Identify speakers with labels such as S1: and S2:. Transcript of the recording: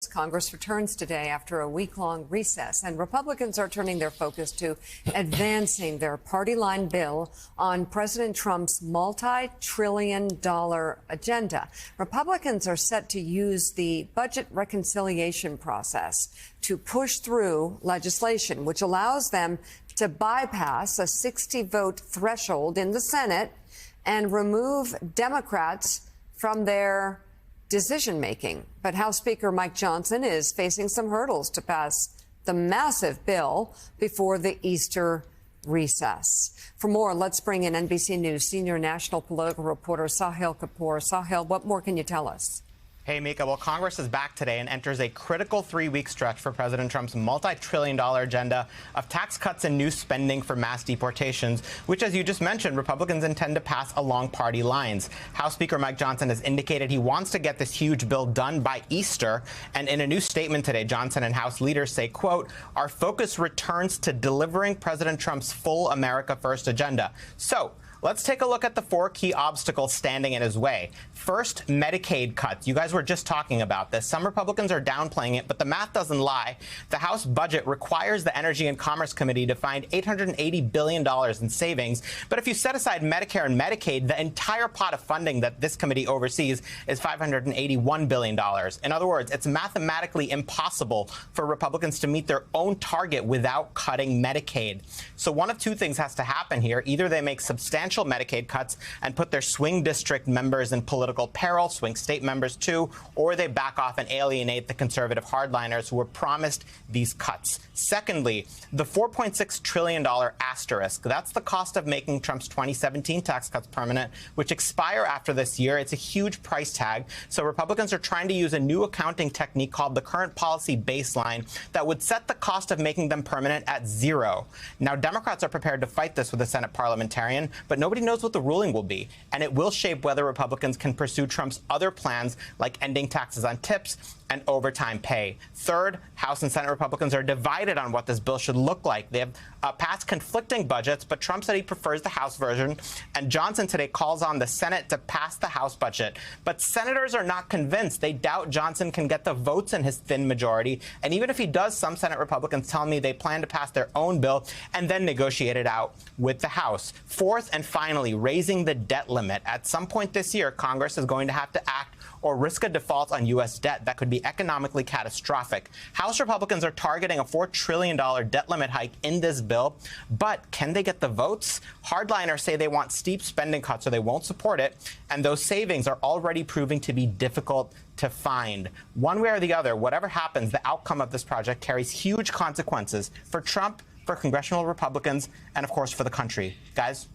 S1: Congress returns today after a week-long recess, and Republicans are turning their focus to advancing their party-line bill on President Trump's multi-trillion-dollar agenda. Republicans are set to use the budget reconciliation process to push through legislation, which allows them to bypass a 60-vote threshold in the Senate and remove Democrats from their decision-making. But House Speaker Mike Johnson is facing some hurdles to pass the massive bill before the Easter recess. For more, let's bring in NBC News senior national political reporter Sahil Kapoor. Sahil, what more can you tell us?
S2: Hey, Mika. Well, Congress is back today and enters a critical 3-week stretch for President Trump's multi-trillion-dollar agenda of tax cuts and new spending for mass deportations, which, as you just mentioned, Republicans intend to pass along party lines. House Speaker Mike Johnson has indicated he wants to get this huge bill done by Easter. And in a new statement today, Johnson and House leaders say, quote, "Our focus returns to delivering President Trump's full America First agenda." So let's take a look at the 4 key obstacles standing in his way. First, Medicaid cuts. You guys were just talking about this. Some Republicans are downplaying it, but the math doesn't lie. The House budget requires the Energy and Commerce Committee to find $880 billion in savings. But if you set aside Medicare and Medicaid, the entire pot of funding that this committee oversees is $581 billion. In other words, it's mathematically impossible for Republicans to meet their own target without cutting Medicaid. So one of two things has to happen here. Either they make substantial Medicaid cuts and put their swing district members in political peril, swing state members too, or they back off and alienate the conservative hardliners who were promised these cuts. Secondly, the $4.6 trillion asterisk. That's the cost of making Trump's 2017 tax cuts permanent, which expire after this year. It's a huge price tag. So Republicans are trying to use a new accounting technique called the current policy baseline that would set the cost of making them permanent at 0. Now, Democrats are prepared to fight this with a Senate parliamentarian, but nobody knows what the ruling will be, and it will shape whether Republicans can pursue Trump's other plans like ending taxes on tips and overtime pay. Third, House and Senate Republicans are divided on what this bill should look like. They have passed conflicting budgets, but Trump said he prefers the House version, and Johnson today calls on the Senate to pass the House budget. But senators are not convinced. They doubt Johnson can get the votes in his thin majority, and even if he does, some Senate Republicans tell me they plan to pass their own bill and then negotiate it out with the House. Fourth and finally, raising the debt limit. At some point this year, Congress is going to have to act or risk a default on U.S. debt that could be economically catastrophic. House Republicans are targeting a $4 trillion debt limit hike in this bill, but can they get the votes? Hardliners say they want steep spending cuts, so they won't support it, and those savings are already proving to be difficult to find. One way or the other, whatever happens, the outcome of this project carries huge consequences for Trump, for congressional Republicans, and of course for the country. Guys?